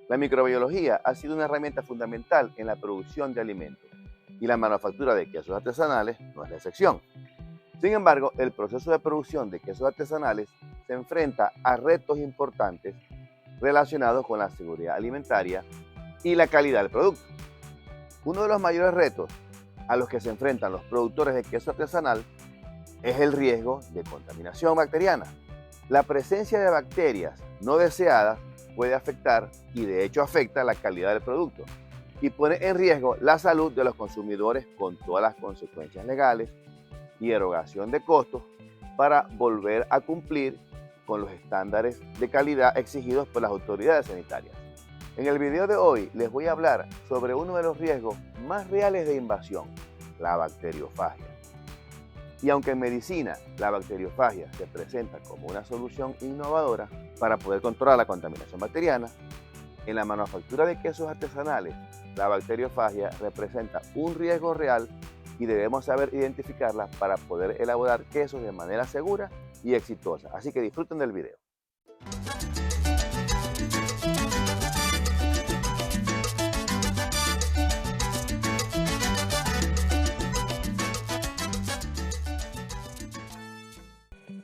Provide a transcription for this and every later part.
La microbiología ha sido una herramienta fundamental en la producción de alimentos y la manufactura de quesos artesanales no es la excepción. Sin embargo, el proceso de producción de quesos artesanales se enfrenta a retos importantes relacionados con la seguridad alimentaria y la calidad del producto. Uno de los mayores retos a los que se enfrentan los productores de queso artesanal es el riesgo de contaminación bacteriana. La presencia de bacterias no deseadas puede afectar, y de hecho afecta, la calidad del producto y pone en riesgo la salud de los consumidores, con todas las consecuencias legales y erogación de costos para volver a cumplir con los estándares de calidad exigidos por las autoridades sanitarias. En el video de hoy les voy a hablar sobre uno de los riesgos más reales de invasión, la bacteriofagia. Y aunque en medicina la bacteriofagia se presenta como una solución innovadora para poder controlar la contaminación bacteriana, en la manufactura de quesos artesanales la bacteriofagia representa un riesgo real y debemos saber identificarla para poder elaborar quesos de manera segura y exitosa. Así que disfruten del video.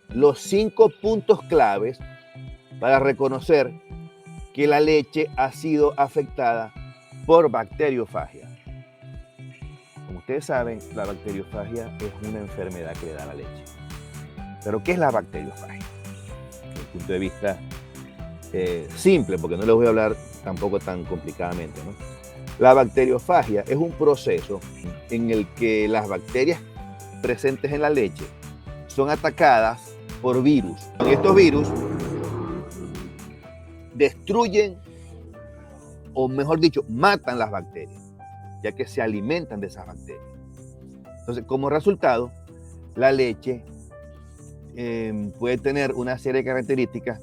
Los 5 puntos claves para reconocer que la leche ha sido afectada por bacteriofagia. Como ustedes saben, la bacteriofagia es una enfermedad que le da a la leche. ¿Pero qué es la bacteriofagia? Desde el punto de vista simple, porque no les voy a hablar tampoco tan complicadamente, ¿no? La bacteriofagia es un proceso en el que las bacterias presentes en la leche son atacadas por virus. Y estos virus destruyen, o mejor dicho, matan las bacterias, ya que se alimentan de esas bacterias. Entonces, como resultado, la leche puede tener una serie de características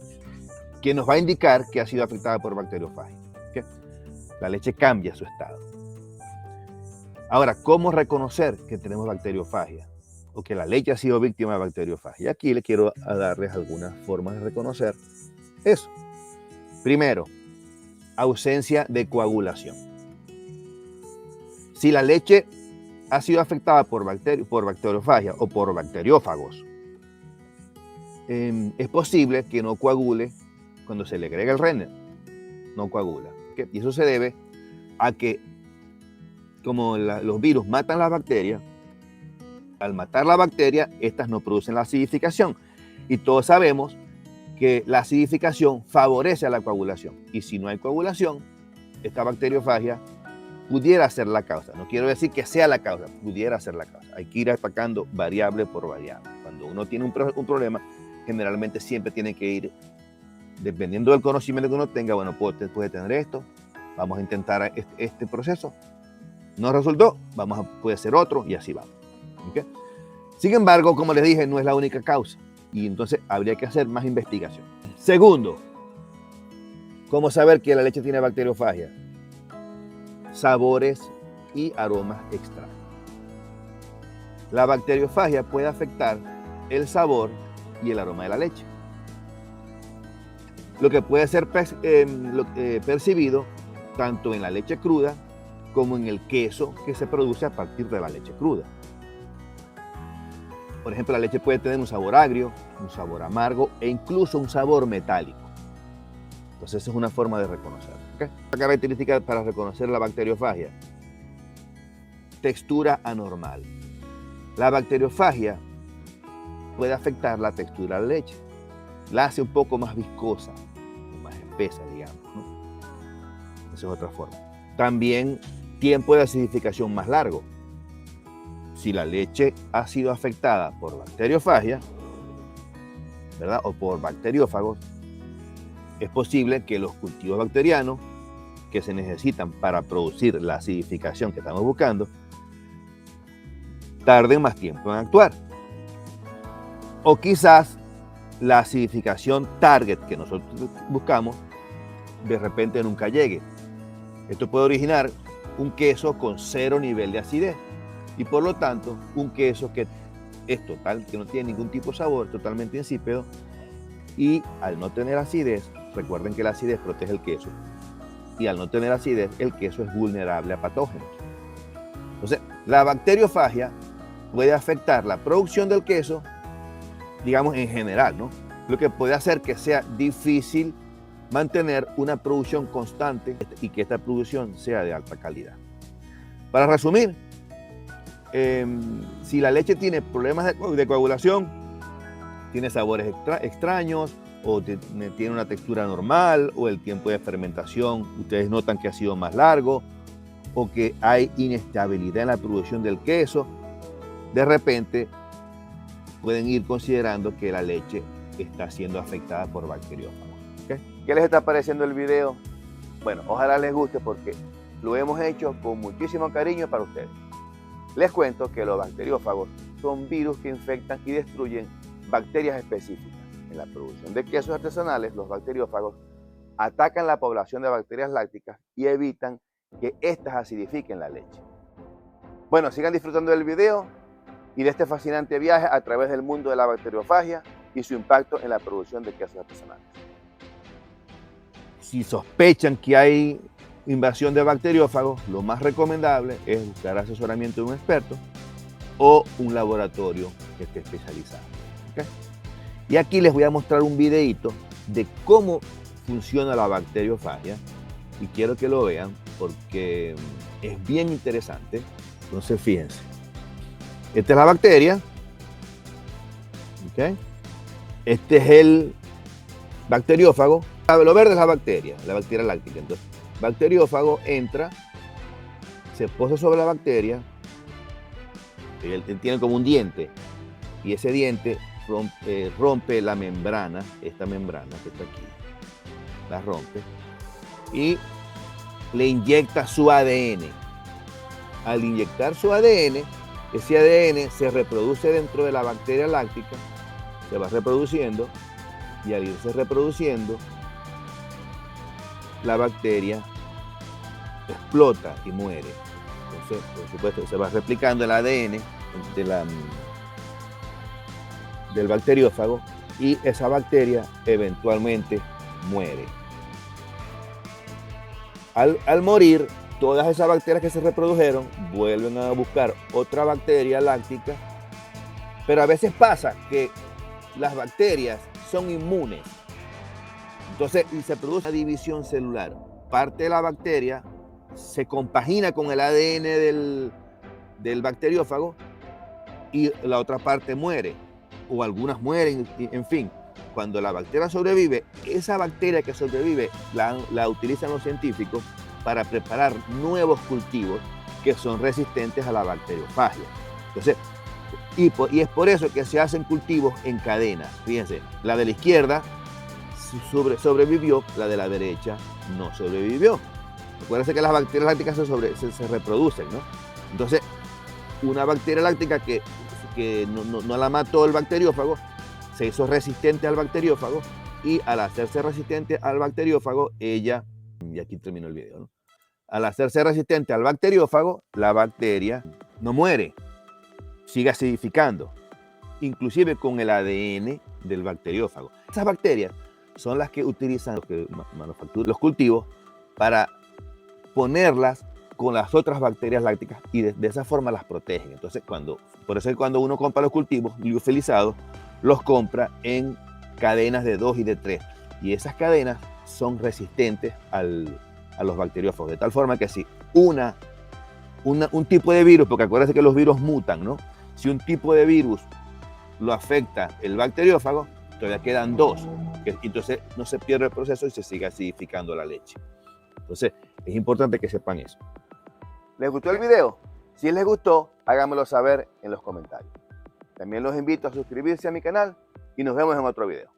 que nos va a indicar que ha sido afectada por bacteriofagia. ¿Okay? La leche cambia su estado. Ahora, ¿cómo reconocer que tenemos bacteriofagia o que la leche ha sido víctima de bacteriofagia? Aquí les quiero darles algunas formas de reconocer eso. Primero, ausencia de coagulación. Si la leche ha sido afectada por bacteriofagia o por bacteriófagos, es posible que no coagule cuando se le agrega el Renner. No coagula. ¿Okay? Y eso se debe a que, como los virus matan las bacterias, al matar la bacteria, estas no producen la acidificación. Y todos sabemos que la acidificación favorece a la coagulación. Y si no hay coagulación, esta bacteriofagia pudiera ser la causa. No quiero decir que sea la causa, pudiera ser la causa. Hay que ir atacando variable por variable. Cuando uno tiene un problema, generalmente siempre tiene que ir, dependiendo del conocimiento que uno tenga, bueno, puede tener esto, vamos a intentar este proceso. No resultó, puede ser otro, y así vamos. ¿Okay? Sin embargo, como les dije, no es la única causa. Y entonces habría que hacer más investigación. Segundo, ¿cómo saber que la leche tiene bacteriofagia? Sabores y aromas extraños. La bacteriofagia puede afectar el sabor y el aroma de la leche, lo que puede ser percibido tanto en la leche cruda como en el queso que se produce a partir de la leche cruda. Por ejemplo, la leche puede tener un sabor agrio, un sabor amargo e incluso un sabor metálico. Entonces, esa es una forma de reconocer. ¿Okay? La característica para reconocer la bacteriofagia: textura anormal. La bacteriofagia puede afectar la textura de la leche. La hace un poco más viscosa, más espesa, digamos, ¿no? Esa es otra forma. También tiempo de acidificación más largo. Si la leche ha sido afectada por bacteriofagia, ¿verdad? O por bacteriófagos, es posible que los cultivos bacterianos que se necesitan para producir la acidificación que estamos buscando tarden más tiempo en actuar. O quizás la acidificación target que nosotros buscamos de repente nunca llegue. Esto puede originar un queso con 0 nivel de acidez y por lo tanto un queso que es total, que no tiene ningún tipo de sabor, totalmente insípido, y al no tener acidez, recuerden que la acidez protege el queso, y al no tener acidez, el queso es vulnerable a patógenos. Entonces, la bacteriofagia puede afectar la producción del queso, digamos en general, ¿no? Lo que puede hacer que sea difícil mantener una producción constante y que esta producción sea de alta calidad. Para resumir, si la leche tiene problemas de coagulación, tiene sabores extraños, o tiene una textura normal, o el tiempo de fermentación, ustedes notan que ha sido más largo, o que hay inestabilidad en la producción del queso, de repente pueden ir considerando que la leche está siendo afectada por bacteriófagos. ¿Okay? ¿Qué les está pareciendo el video? Bueno, ojalá les guste porque lo hemos hecho con muchísimo cariño para ustedes. Les cuento que los bacteriófagos son virus que infectan y destruyen bacterias específicas. En la producción de quesos artesanales, los bacteriófagos atacan la población de bacterias lácticas y evitan que éstas acidifiquen la leche. Bueno, sigan disfrutando del video y de este fascinante viaje a través del mundo de la bacteriofagia y su impacto en la producción de quesos artesanales. Si sospechan que hay invasión de bacteriófagos, lo más recomendable es buscar asesoramiento de un experto o un laboratorio que esté especializado. ¿Okay? Y aquí les voy a mostrar un videito de cómo funciona la bacteriofagia y quiero que lo vean porque es bien interesante. Entonces fíjense, esta es la bacteria, ¿okay? Este es el bacteriófago, lo verde es la bacteria láctica. Entonces, bacteriófago entra, se posa sobre la bacteria, él tiene como un diente y ese diente rompe la membrana, esta membrana que está aquí, la rompe y le inyecta su ADN. Al inyectar su ADN, ese ADN se reproduce dentro de la bacteria láctica, se va reproduciendo y al irse reproduciendo, la bacteria explota y muere. Entonces, por supuesto, se va replicando el ADN del bacteriófago y esa bacteria eventualmente muere. Al morir, todas esas bacterias que se reprodujeron vuelven a buscar otra bacteria láctica, pero a veces pasa que las bacterias son inmunes. Entonces se produce una división celular. Parte de la bacteria se compagina con el ADN del bacteriófago y la otra parte muere, o algunas mueren, en fin. Cuando la bacteria sobrevive, esa bacteria que sobrevive la utilizan los científicos para preparar nuevos cultivos que son resistentes a la bacteriofagia. Entonces, y es por eso que se hacen cultivos en cadenas. Fíjense, la de la izquierda sobrevivió, la de la derecha no sobrevivió. Acuérdense que las bacterias lácticas se reproducen, ¿no? Entonces, una bacteria láctica que no la mató el bacteriófago, se hizo resistente al bacteriófago y al hacerse resistente al bacteriófago, ella, y aquí terminó el video, ¿no? Al hacerse resistente al bacteriófago, la bacteria no muere, sigue acidificando, inclusive con el ADN del bacteriófago. Esas bacterias son las que utilizan los que manufacturan los cultivos para ponerlas con las otras bacterias lácticas y de esa forma las protegen. Entonces, por eso es que cuando uno compra los cultivos liofilizados, los compra en cadenas de 2 y de 3. Y esas cadenas son resistentes a los bacteriófagos. De tal forma que si un tipo de virus, porque acuérdense que los virus mutan, ¿no? Si un tipo de virus lo afecta el bacteriófago, todavía quedan 2. Entonces no se pierde el proceso y se sigue acidificando la leche. Entonces es importante que sepan eso. ¿Les gustó el video? Si les gustó, háganmelo saber en los comentarios. También los invito a suscribirse a mi canal y nos vemos en otro video.